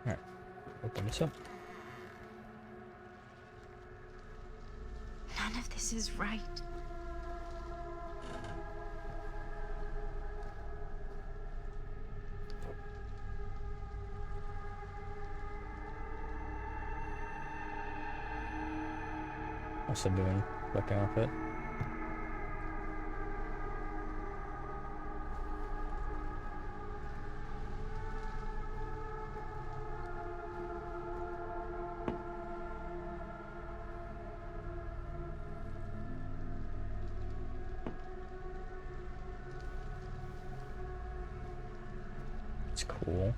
Alright, open this up. None of this is right. Also doing looking off it. It's cool.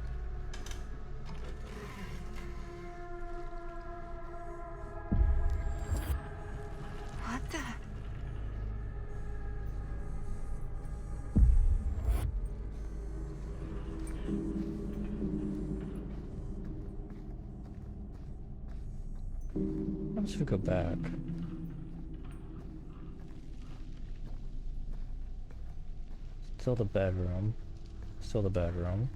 What the? Let's go back. Still the bedroom. Still the bedroom.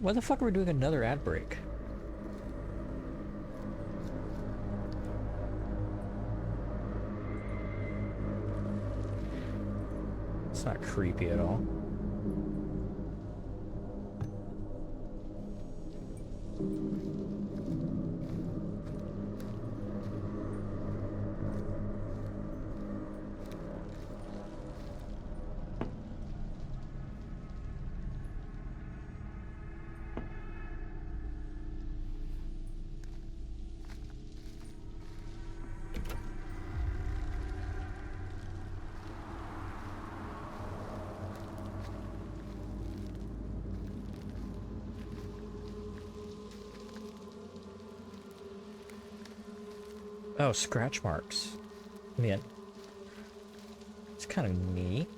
Why the fuck are we doing another ad break? It's not creepy at all. Oh, scratch marks. Man, it's kind of neat.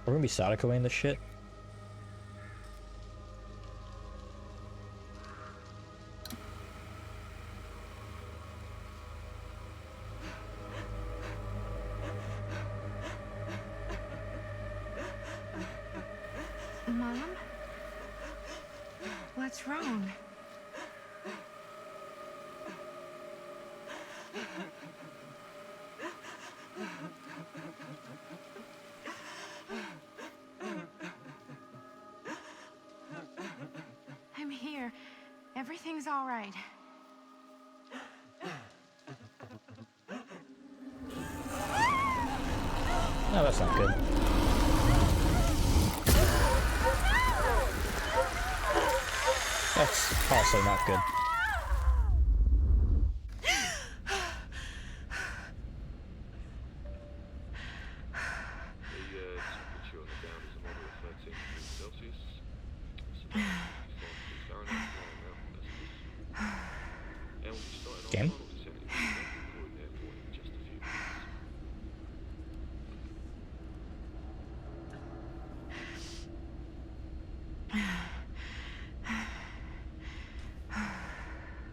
We're gonna be Sadako-ing this shit. Mom? What's wrong? I'm here. Everything's all right. No, that's not good. That's also not good. Game?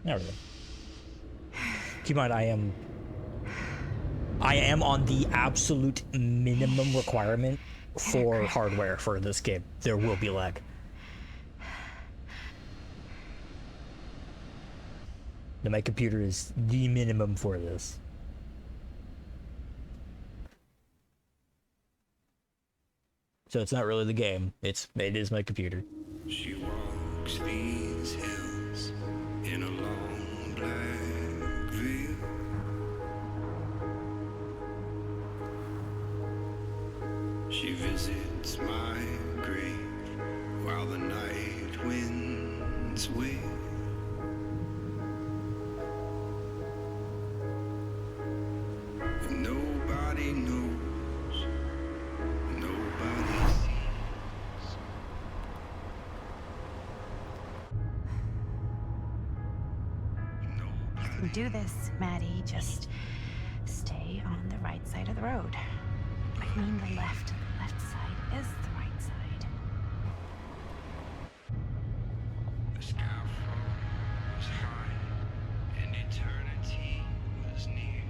Not really. Keep in mind, I am on the absolute minimum requirement for hardware for this game. There will be lag. My computer is the minimum for this. So it's not really the game. It is my computer. She walks Amongst these hills, in a long black veil, she visits my grave while the night winds wail. And nobody knows, nobody sees. You can do this, Maddie. Just stay on the right side of the road. I mean the left. The left side is the right side. The skyfall was high, and eternity was near.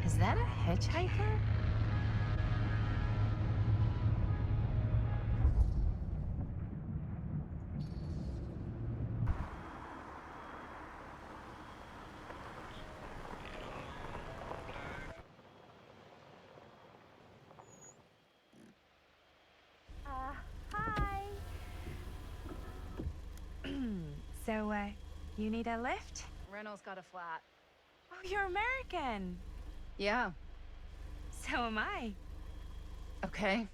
Is that a hitchhiker? Hi. So, you need a lift? Reynolds got a flat. Oh, you're American. Yeah. So am I. Okay.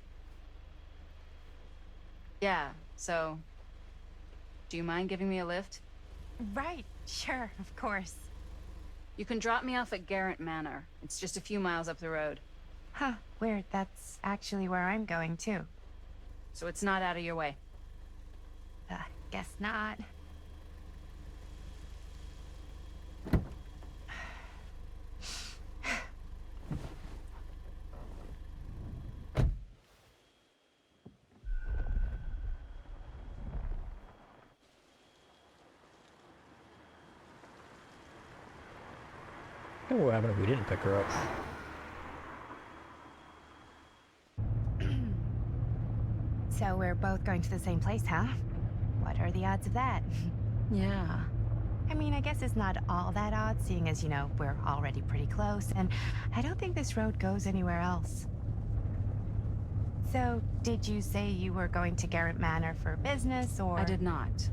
Yeah, so... Do you mind giving me a lift? Right, sure, of course. You can drop me off at Garrett Manor. It's just a few miles up the road. Huh, weird. That's actually where I'm going, too. So it's not out of your way. Guess not. What would happen if we didn't pick her up? So we're both going to the same place, huh? What are the odds of that? Yeah. I mean, I guess it's not all that odd, seeing as, you know, we're already pretty close, and I don't think this road goes anywhere else. So, did you say you were going to Garrett Manor for business, or...? I did not.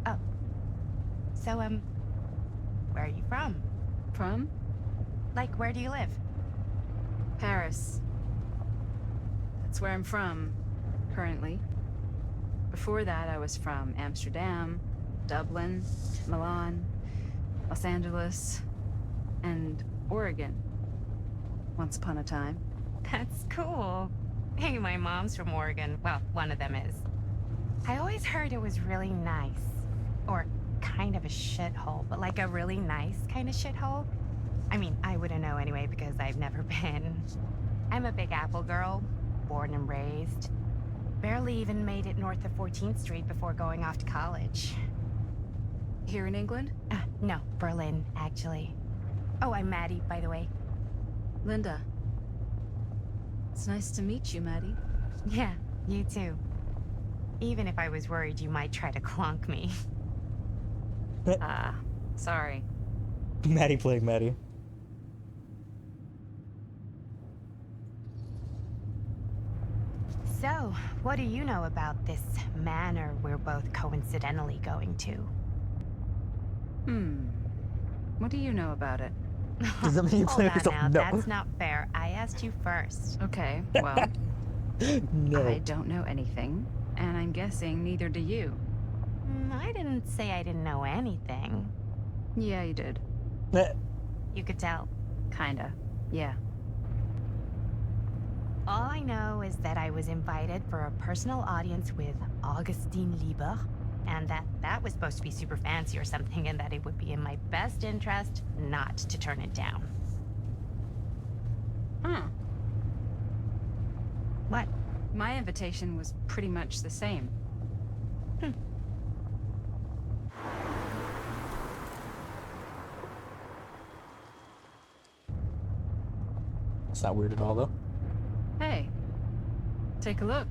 Oh. So, where are you from? From? Like, where do you live? Paris. That's where I'm from, currently. Before that, I was from Amsterdam, Dublin, Milan, Los Angeles, and Oregon. Once upon a time. That's cool. Hey, my mom's from Oregon. Well, one of them is. I always heard it was really nice. Or kind of a shithole, but like a really nice kind of shithole. I mean, I wouldn't know anyway because I've never been. I'm a Big Apple girl, born and raised. Barely even made it north of 14th Street before going off to college. Here in England? No, Berlin, actually. Oh, I'm Maddie, by the way. Linda. It's nice to meet you, Maddie. Yeah, you too. Even if I was worried you might try to clonk me. Sorry. Maddie playing Maddie. So, what do you know about this manor we're both coincidentally going to? What do you know about it? Does that mean you play Hold yourself? on now, No. that's not fair. I asked you first. Okay, well, No. I don't know anything, and I'm guessing neither do you. I didn't say I didn't know anything. Yeah, you did. You could tell. Kinda. Yeah. All I know is that I was invited for a personal audience with Augustine Lieber, and that was supposed to be super fancy or something, and that it would be in my best interest not to turn it down. Huh. What? My invitation was pretty much the same. It's not weird at all, though. Hey, take a look.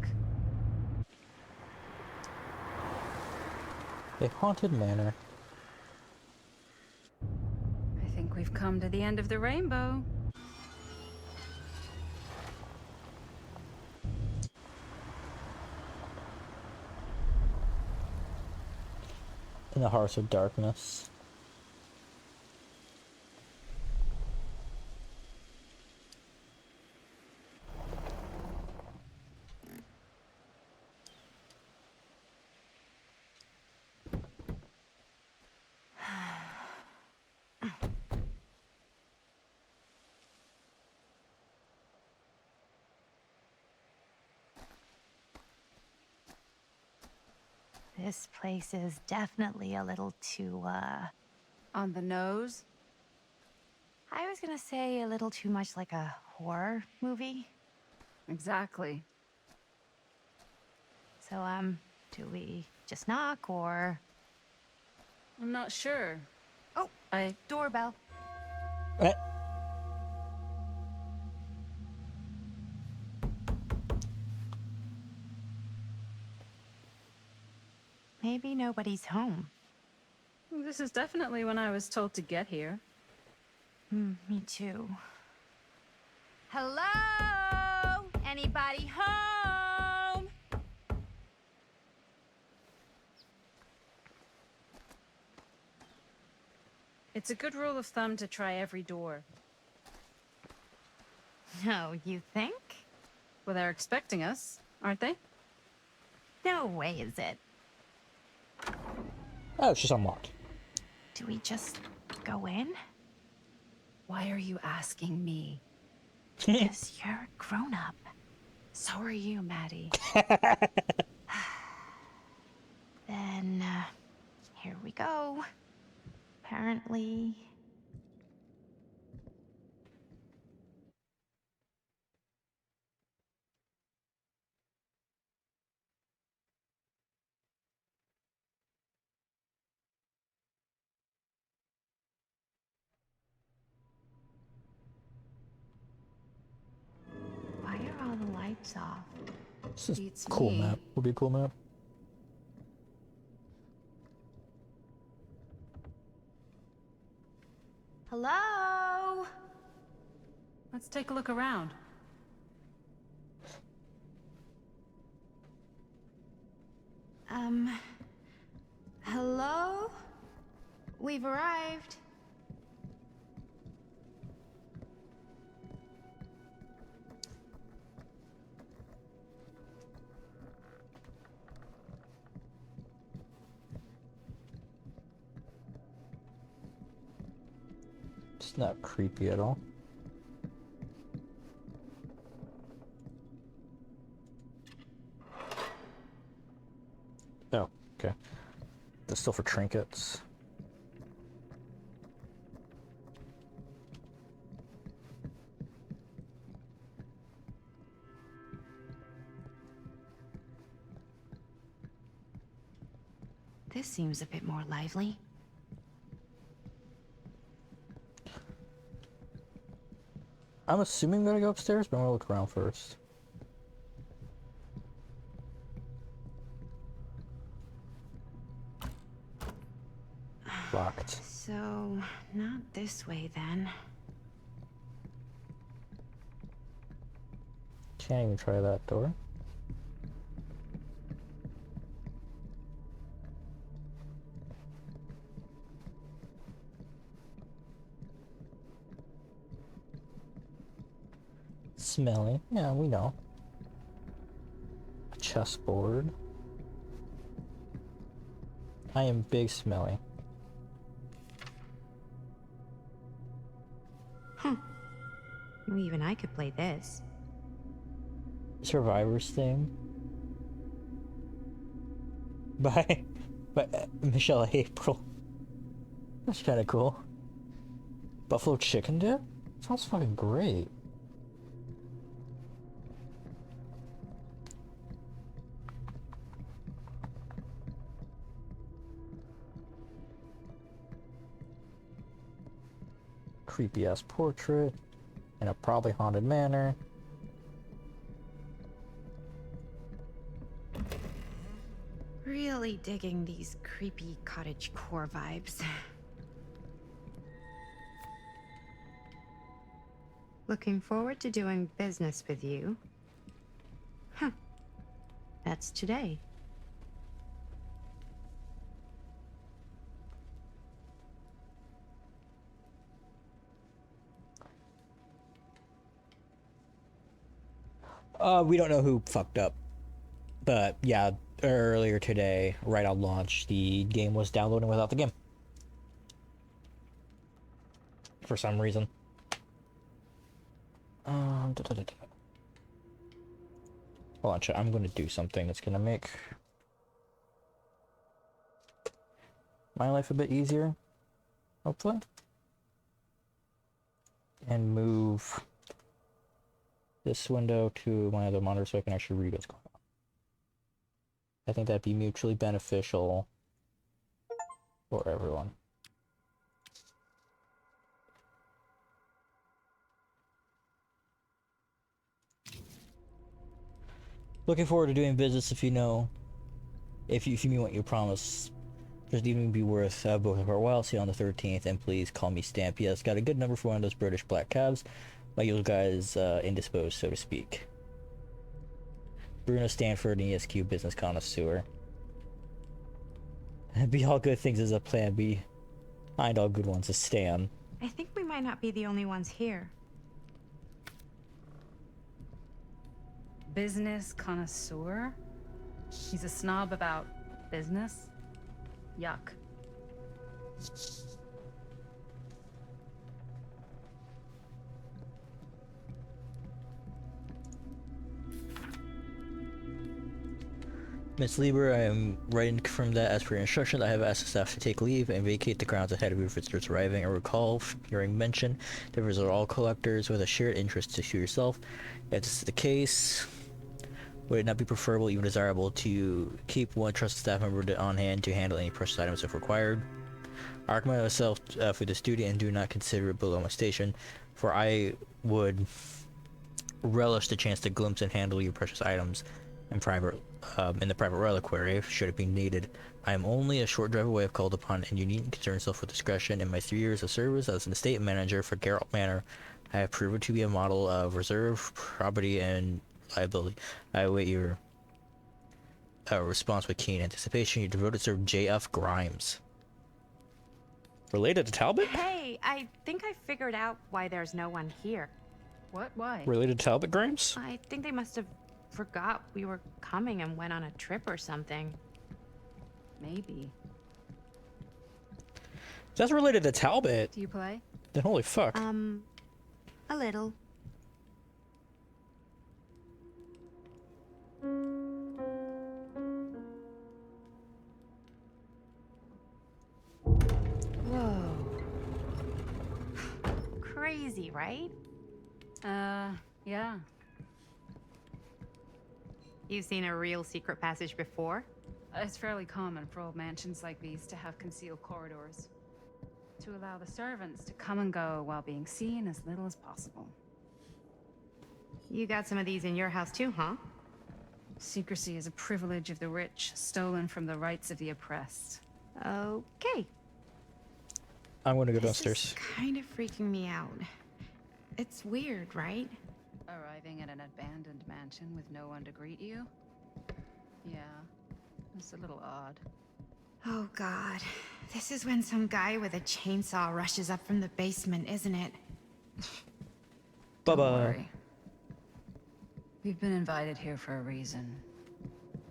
A haunted manor. I think we've come to the end of the rainbow. the Hearts of Darkness. This place is definitely a little too, On the nose? I was gonna say a little too much like a horror movie. Exactly. So, do we just knock or... I'm not sure. Oh, I... doorbell. Eh, Maybe nobody's home. This is definitely when I was told to get here. Me too. Hello? Anybody home? It's a good rule of thumb to try every door. No, you think? Well, they're expecting us, aren't they? No way is it. oh, she's unlocked. Do we just go in? Why are you asking me? Because you're a grown-up. So are you, Maddie. Then, here we go. Apparently... Why are all the lights off? This is Beats cool me. map. Would be a cool map. Hello? Let's take a look around. Hello? We've arrived. It's not creepy at all. Oh, okay. That's still for trinkets. This seems a bit more lively. I'm assuming we gotta go upstairs, but I'm gonna look around first. Locked. So, not this way then. Can't even try that door. Smelly. Yeah, we know. A chessboard. I am big smelly. Even I could play this. Survivor's theme. By Michelle April. That's kind of cool. Buffalo chicken dip? Sounds fucking great. Creepy ass portrait in a probably haunted manor. Really digging these creepy cottage core vibes. Looking forward to doing business with you. Huh. That's today. We don't know who fucked up. But yeah, earlier today, right on launch, the game was downloading without the game. For some reason. Hold on, chat. I'm going to do something that's going to make my life a bit easier. Hopefully. And move this window to my other monitor so I can actually read what's going on. I think that'd be mutually beneficial for everyone. Looking forward to doing business if you mean what you promise. Just even be worth booking for a while. See you on the 13th, and please call me Stamp. Yes, got a good number for one of those British black cabs. My usual guys indisposed, so to speak. Bruno Stanford, an ESQ business connoisseur. Be all good things as a plan. Behind all good ones, a Stan. I think we might not be the only ones here. Business connoisseur? He's a snob about business? Yuck. Miss Lieber, I am writing to confirm that as per your instructions, I have asked the staff to take leave and vacate the grounds ahead of your visitors arriving. I recall hearing mention that visitors are all collectors with a shared interest to yourself. If this is the case, would it not be preferable, even desirable, to keep one trusted staff member on hand to handle any precious items if required? I recommend myself for this duty and do not consider it below my station, for I would relish the chance to glimpse and handle your precious items in the private reliquary, should it be needed. I am only a short drive away if called upon, and you needn't concern yourself with discretion. In my 3 years of service as an estate manager for Geralt Manor, I have proven to be a model of reserve, property, and liability. I await your response with keen anticipation. Your devoted servant, J.F. Grimes. Related to Talbot? Hey, I think I figured out why there's no one here. What? Why? Related to Talbot Grimes? I think they must have forgot we were coming and went on a trip or something. Maybe. If that's related to Talbot, Do you play? then holy fuck. A little. Whoa. Crazy, right? Yeah. You've seen a real secret passage before? It's fairly common for old mansions like these to have concealed corridors, to allow the servants to come and go while being seen as little as possible. You got some of these in your house too, huh? Secrecy is a privilege of the rich, stolen from the rights of the oppressed. Okay. I'm gonna go This downstairs. is kind of freaking me out. It's weird, right? Arriving at an abandoned mansion with no one to greet you? Yeah, it's a little odd. Oh god. This is when some guy with a chainsaw rushes up from the basement, isn't it? Don't Bye-bye. worry. We've been invited here for a reason.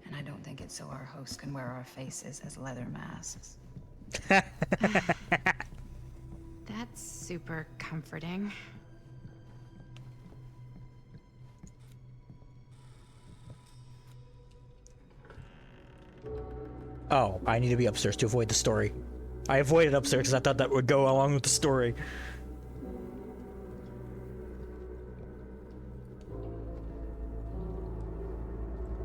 And I don't think it's so our host can wear our faces as leather masks. That's super comforting. Oh, I need to be upstairs to avoid the story. I avoided upstairs because I thought that would go along with the story.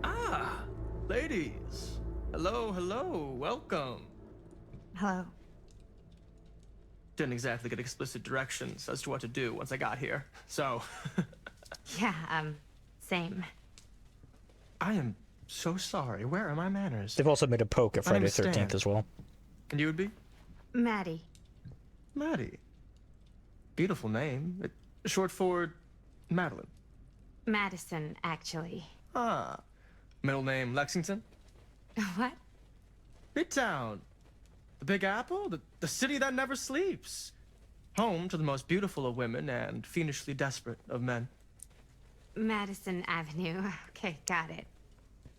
Ah, ladies. Hello, hello, welcome. Hello. Didn't exactly get explicit directions as to what to do once I got here, so... Yeah, same. I am so sorry. Where are my manners? They've also made a poke at My name Friday is the 13th Stan. as well. And you would be? Maddie. Maddie. Beautiful name. Short for Madeline. Madison, actually. Ah. Middle name Lexington? What? Midtown. The Big Apple? The city that never sleeps. Home to the most beautiful of women and fiendishly desperate of men. Madison Avenue. Okay, got it.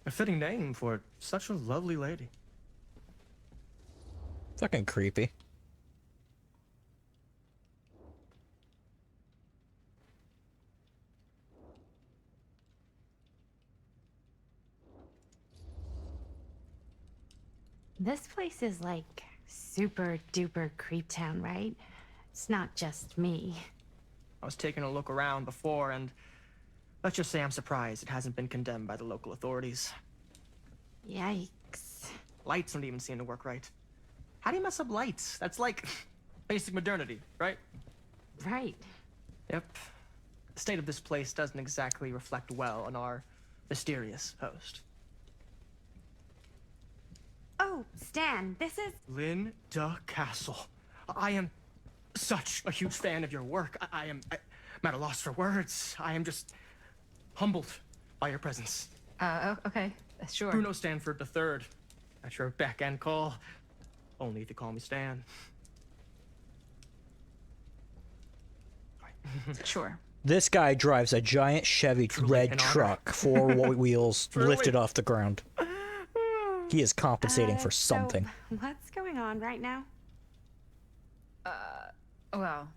A fitting name for such a lovely lady. Fucking creepy. This place is like super duper creep town, right? It's not just me. I was taking a look around before, and let's just say I'm surprised it hasn't been condemned by the local authorities. Yikes. Lights don't even seem to work right. How do you mess up lights? That's like basic modernity, right? Right. Yep. The state of this place doesn't exactly reflect well on our mysterious host. Oh, Stan, this is... Linda Castle. I am such a huge fan of your work. I'm at a loss for words. I am just humbled by your presence. Okay, sure. Bruno Stanford III. At your beck and call. Only if you call me Stan. Sure. This guy drives a giant Chevy Truly red an honor. truck, 4 wheels Truly. lifted off the ground. He is compensating for so something. what's going on right now? Well,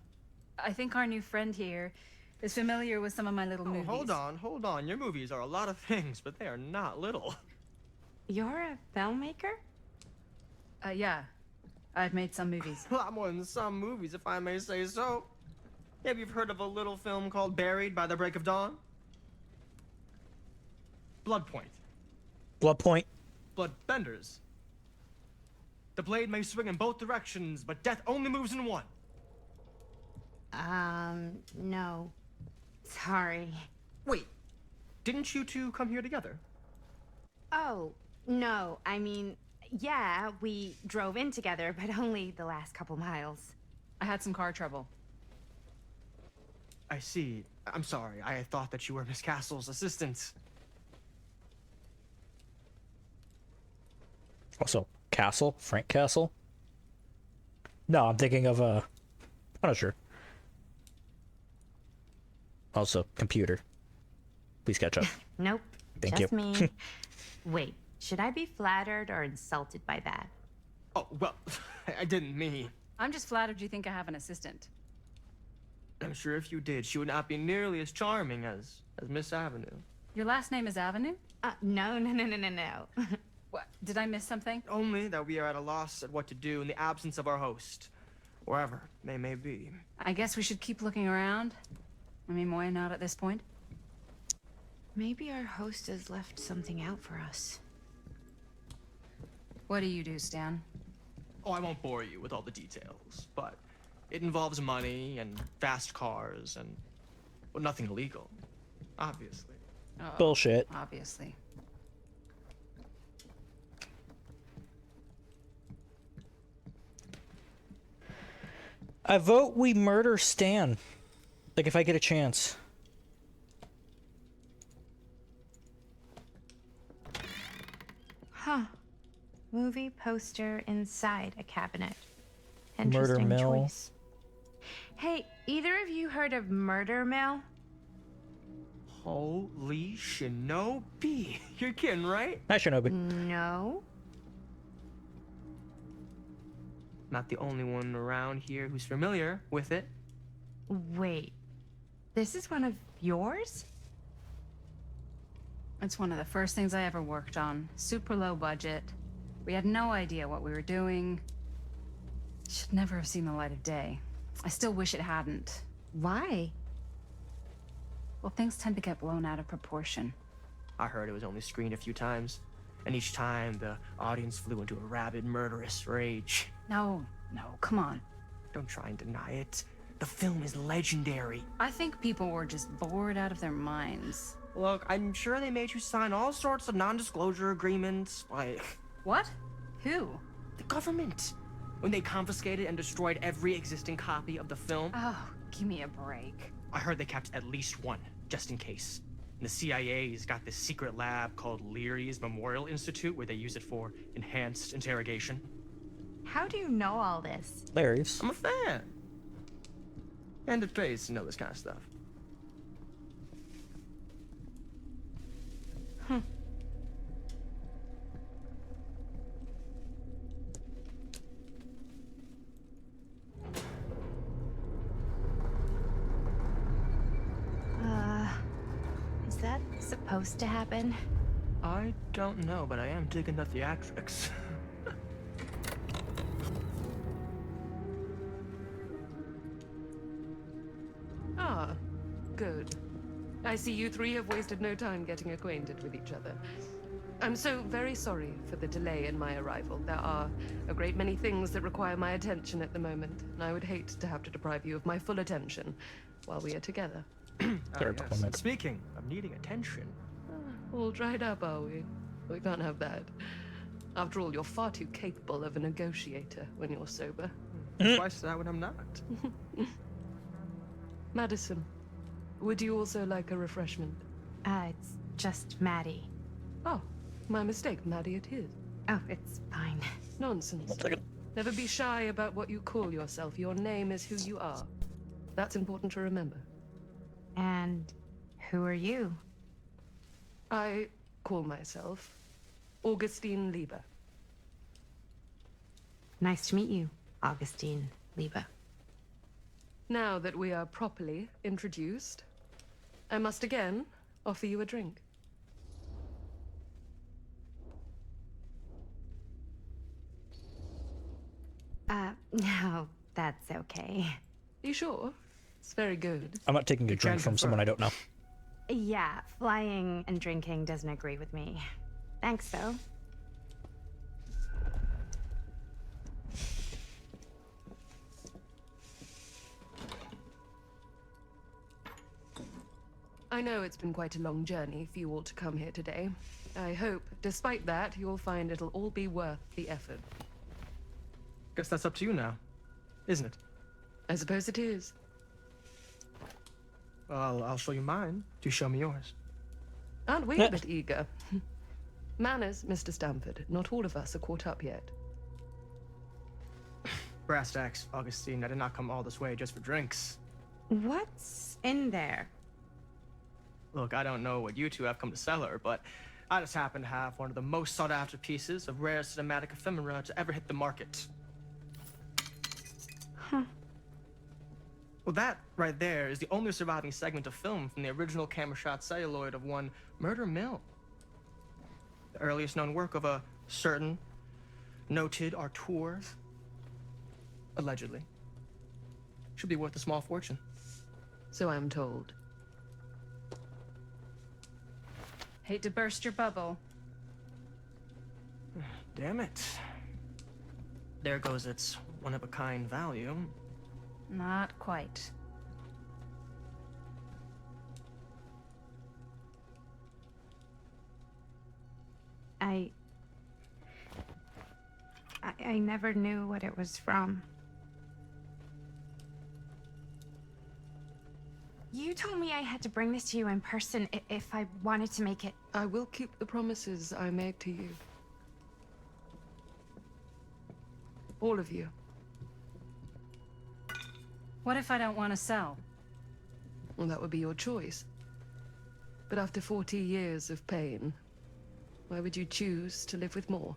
I think our new friend here is familiar with some of my little movies. Hold on. Your movies are a lot of things, but they are not little. You're a filmmaker? Yeah. I've made some movies. A lot more than some movies, if I may say so. Maybe you've heard of a little film called Buried by the Break of Dawn? Blood Point. Blood Point. Bloodbenders. The blade may swing in both directions, but death only moves in one. No. Sorry. Wait, didn't you two come here together? Oh, no. I mean, yeah, we drove in together, but only the last couple miles. I had some car trouble. I see. I'm sorry. I thought that you were Miss Castle's assistant. Also, Castle? Frank Castle? No, I'm thinking of Punisher. Also, computer. Please catch up. Nope. Thank just you. me. Wait, should I be flattered or insulted by that? Oh, well, I didn't mean. I'm just flattered you think I have an assistant. I'm sure if you did, she would not be nearly as charming as Miss Avenue. Your last name is Avenue? No. What? Did I miss something? Only that we are at a loss at what to do in the absence of our host, wherever they may be. I guess we should keep looking around. I mean, why not at this point? Maybe our host has left something out for us. What do you do, Stan? Oh, I won't bore you with all the details, but it involves money and fast cars and, well, nothing illegal, obviously. Oh, Bullshit. obviously. I vote we murder Stan. Like, if I get a chance. Huh. Movie poster inside a cabinet. Murder Interesting Mill. choice. Hey, either of you heard of Murder Mill? Holy shinobi. You're kidding, right? Hi, Shinobi. No. Not the only one around here who's familiar with it. Wait. This is one of yours? It's one of the first things I ever worked on. Super low budget. We had no idea what we were doing. Should never have seen the light of day. I still wish it hadn't. Why? Well, things tend to get blown out of proportion. I heard it was only screened a few times, and each time the audience flew into a rabid, murderous rage. No, come on. Don't try and deny it. The film is legendary. I think people were just bored out of their minds. Look, I'm sure they made you sign all sorts of non-disclosure agreements, like What? Who? the government. When they confiscated and destroyed every existing copy of the film, Oh, give me a break. I heard they kept at least one, just in case. And the CIA's got this secret lab called Leary's Memorial Institute where they use it for enhanced interrogation. How do you know all this? Larry's. I'm a fan. And it pays to know this kind of stuff. supposed to happen? I don't know, but I am digging the theatrics. Ah, good. I see you three have wasted no time getting acquainted with each other. I'm so very sorry for the delay in my arrival. There are a great many things that require my attention at the moment, and I would hate to have to deprive you of my full attention while we are together. Third Yes. comment. Speaking of needing attention, All dried up, are we? We can't have that. After all, you're far too capable of a negotiator when you're sober. twice that when I'm not. Madison, would you also like a refreshment? It's just Maddie. Oh, my mistake. Maddie it is. Oh, it's fine. Nonsense. 1 second. Never be shy about what you call yourself. Your name is who you are. That's important to remember. And who are you? I call myself Augustine Lieber. Nice to meet you, Augustine Lieber. Now that we are properly introduced, I must again offer you a drink. No, that's okay. You sure? It's very good. I'm not taking a You drink can from someone I don't know. Yeah, flying and drinking doesn't agree with me. Thanks, though. I know it's been quite a long journey for you all to come here today. I hope, despite that, you'll find it'll all be worth the effort. Guess that's up to you now, isn't it? I suppose it is. Well, I'll show you mine. You show me yours. Aren't we a bit eager? Manners, Mr. Stamford. Not all of us are caught up yet. Brass tacks, Augustine. I did not come all this way just for drinks. What's in there? Look, I don't know what you two have come to sell her, but I just happen to have one of the most sought-after pieces of rare cinematic ephemera to ever hit the market. Huh. Well, that right there is the only surviving segment of film from the original camera shot celluloid of one Murder Mill. The earliest known work of a certain noted auteur, allegedly. Should be worth a small fortune. So I'm told. Hate to burst your bubble. Damn it. There goes its one-of-a-kind value. Not quite. I never knew what it was from. You told me I had to bring this to you in person if I wanted to make it. I will keep the promises I made to you. All of you. What if I don't want to sell? Well, that would be your choice. But after 40 years of pain, why would you choose to live with more?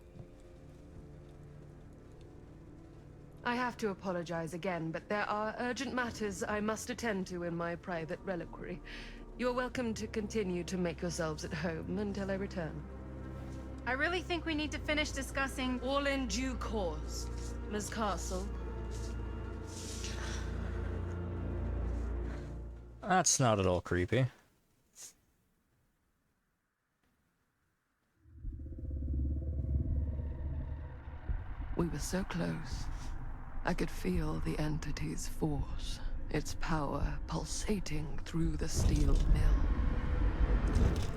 I have to apologize again, but there are urgent matters I must attend to in my private reliquary. You're welcome to continue to make yourselves at home until I return. I really think we need to finish discussing. All in due course, Miss Castle. That's not at all creepy. We were so close. I could feel the entity's force, its power pulsating through the steel mill.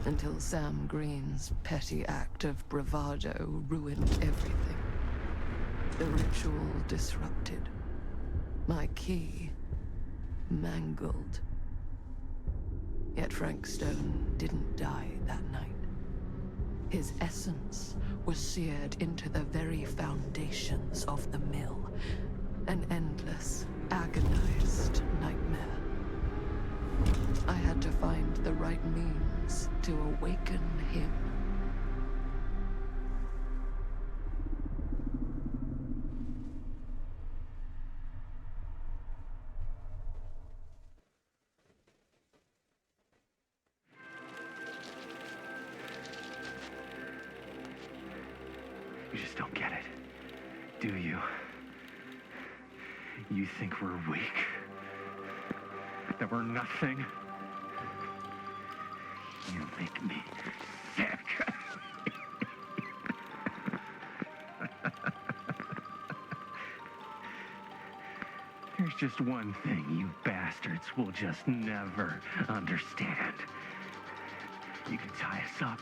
Until Sam Green's petty act of bravado ruined everything. The ritual disrupted. My key mangled. Yet Frank Stone didn't die that night. His essence was seared into the very foundations of the mill. An endless, agonized nightmare. I had to find the right means to awaken him. do you? You think we're weak? That we're nothing? You make me sick. There's just one thing you bastards will just never understand. You can tie us up.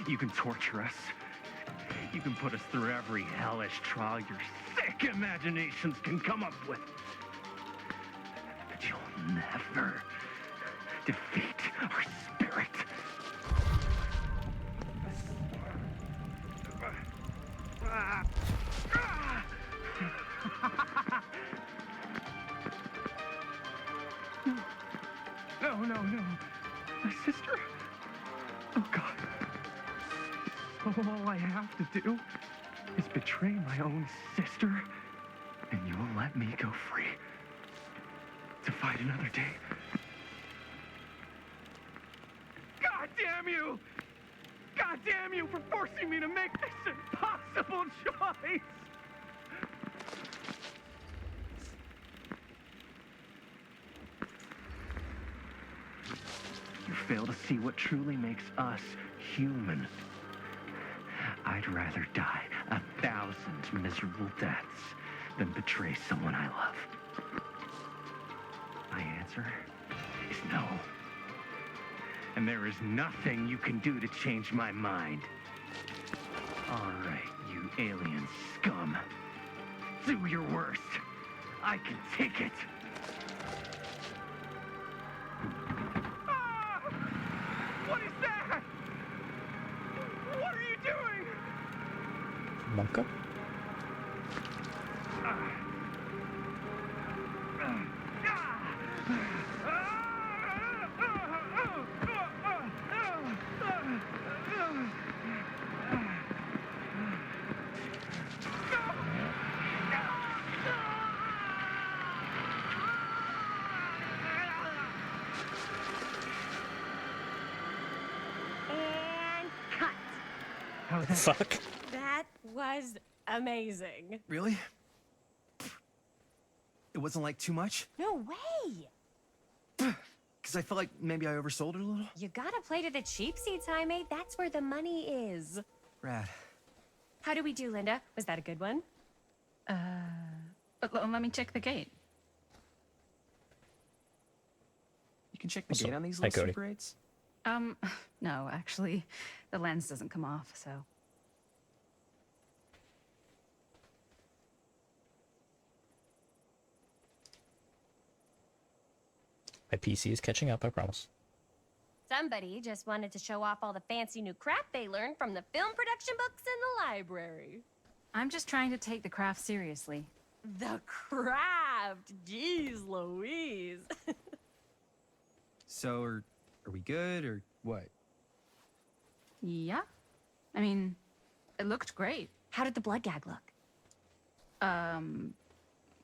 You can torture us. You can put us through every hellish trial your sick imaginations can come up with. But you'll never defeat our spirit. No, no, no. My sister? Oh, God. All I have to do is betray my own sister, and you will let me go free to fight another day. God damn you! God damn you for forcing me to make this impossible choice! You fail to see what truly makes us human. I'd rather die 1,000 miserable deaths than betray someone I love. My answer is no. And there is nothing you can do to change my mind. All right, you alien scum. Do your worst. I can take it. Ah! What is that? What are you doing? Monka? And cut. How's that? Fuck. That was amazing. Really? It wasn't like too much? No way. Because I felt like maybe I oversold it a little? You gotta play to the cheap seats, Jaime. That's where the money is. Rad. How did we do, Linda? Was that a good one? Let me check the gate. You can check the Also, gate on these hi, little Cody. Super 8s? No, actually, the lens doesn't come off, so. My PC is catching up, I promise. Somebody just wanted to show off all the fancy new crap they learned from the film production books in the library. I'm just trying to take the craft seriously. The craft! Jeez Louise. So, are we good, or what? Yeah? I mean, it looked great. How did the blood gag look?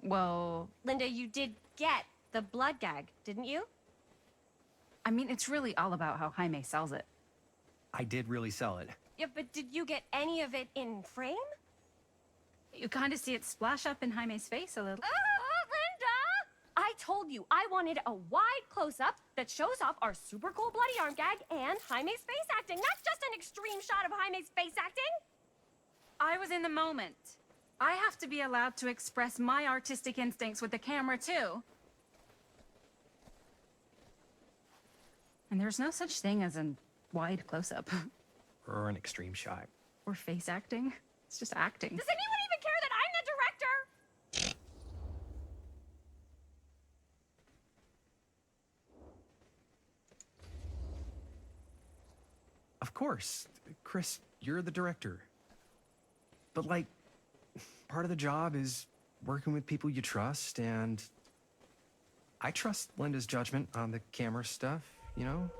Well, Linda, you did get the blood gag, didn't you? I mean, it's really all about how Jaime sells it. I did really sell it. Yeah, but did you get any of it in frame? You kind of see it splash up in Jaime's face a little. Oh, Linda! I told you I wanted a wide close-up that shows off our super cool bloody arm gag and Jaime's face acting, not just an extreme shot of Jaime's face acting. I was in the moment. I have to be allowed to express my artistic instincts with the camera, too. And there's no such thing as a wide close-up. Or an extreme shot. Or face acting. It's just acting. Does anyone even care that I'm the director? Of course. Chris, you're the director. But, like, part of the job is working with people you trust, and I trust Linda's judgment on the camera stuff, you know?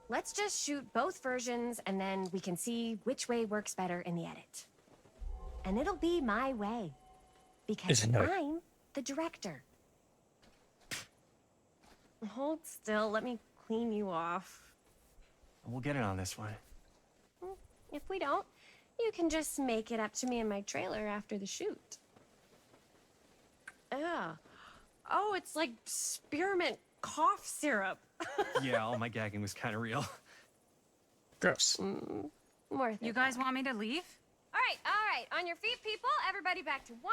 Let's just shoot both versions and then we can see which way works better in the edit. And it'll be my way. Because Isn't it? I'm the director. Hold still, let me clean you off. We'll get it on this one. If we don't, You can just make it up to me in my trailer after the shoot. Yeah. Oh, it's like spearmint cough syrup. Yeah, all my gagging was kind of real. Gross. Worth it. You guys want me to leave? All right. On your feet, people. Everybody back to 1.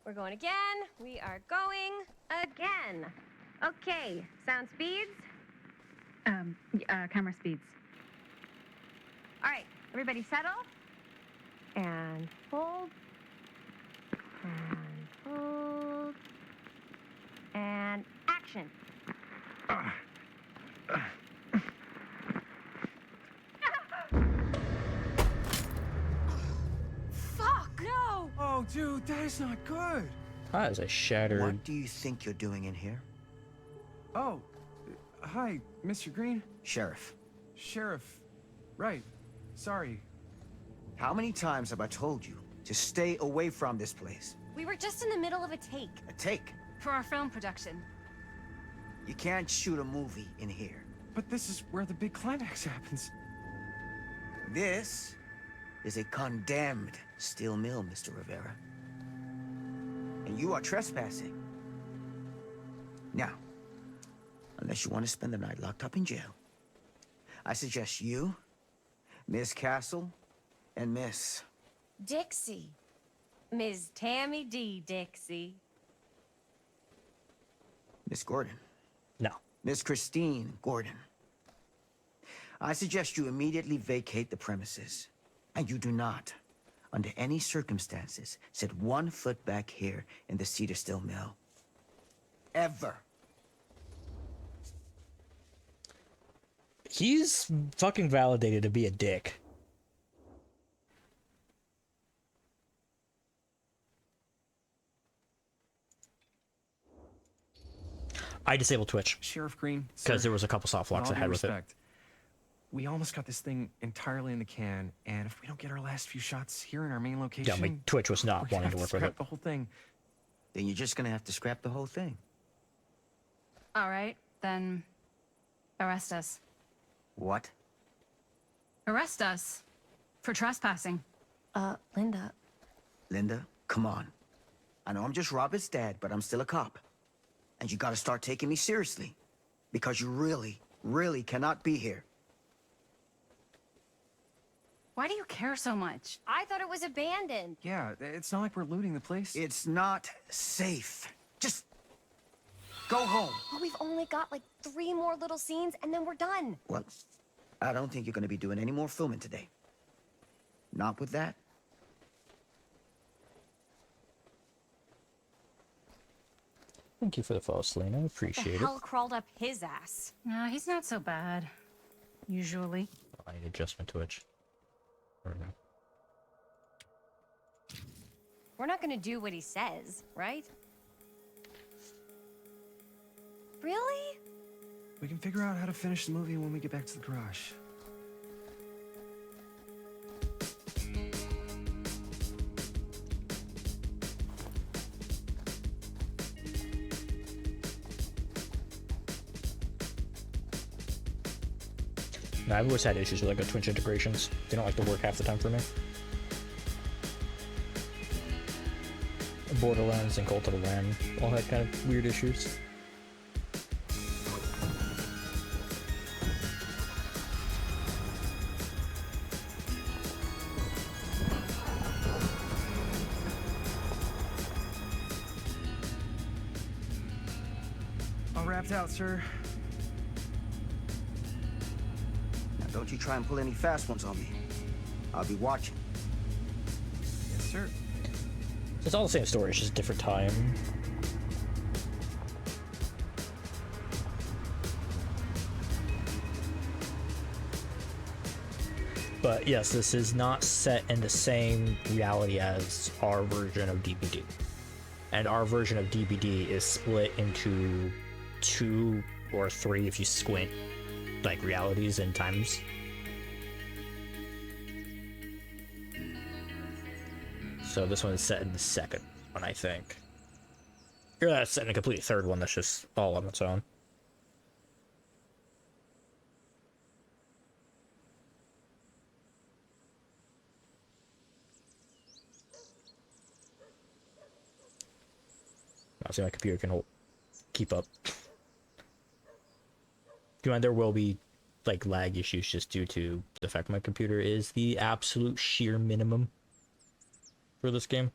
We're going again. We are going again. Okay. Sound speeds. Camera speeds. All right. Everybody settle. And hold. And hold. And action. Fuck! No! Oh, dude, that is not good. That is a shattered. What do you think you're doing in here? Oh, hi, Mr. Green. Sheriff, Sheriff. Right. Sorry. how many times have I told you to stay away from this place? We were just in the middle of a take. A take. For our film production. You can't shoot a movie in here. But this is where the big climax happens. This is a condemned steel mill, Mr. Rivera. And you are trespassing. Now, unless you want to spend the night locked up in jail, I suggest you, Miss Castle, and Miss... Dixie. Ms. Tammy D. Dixie. Miss Gordon. No. Miss Christine Gordon. I suggest you immediately vacate the premises. And you do not, under any circumstances, set 1 foot back here in the Cedar Still Mill. Ever. He's fucking validated to be a dick. I disabled Twitch Sheriff Green. because sir, there was a couple soft locks I with all had due with it. respect, we almost got this thing entirely in the can, and if we don't get our last few shots here in our main location, Yeah, my Twitch was we're not gonna wanting to have work with scrap it. the whole thing. Then you're just gonna have to scrap the whole thing. All right, then arrest us. What? Arrest us for trespassing. Linda. Linda, come on. I know I'm just Robert's dad, but I'm still a cop. And you gotta start taking me seriously. Because you really, really cannot be here. Why do you care so much? I thought it was abandoned. Yeah, it's not like we're looting the place. It's not safe. Just go home. But we've only got like 3 more little scenes and then we're done. Well, I don't think you're gonna be doing any more filming today. Not with that. Thank you for the follow, Selena. Appreciate The it. hell crawled up his ass. No, he's not so bad. Usually. I need adjustment Twitch. There we go. We're not gonna do what he says, right? Really? We can figure out how to finish the movie when we get back to the garage. No, I've always had issues with like Twitch integrations. They don't like to work half the time for me. Borderlands and Cult of the Lamb all had kind of weird issues. All wrapped out, sir. Now don't you try and pull any fast ones on me. I'll be watching. Yes, sir. It's all the same story, it's just a different time. But yes, this is not set in the same reality as our version of DBD. And our version of DBD is split into 2 or 3 if you squint, like realities and times. So this one is set in the second one, I think. Or that's set in a complete third one that's just all on its own. say my computer can keep up. And there will be like lag issues just due to the fact my computer is the absolute sheer minimum for this game.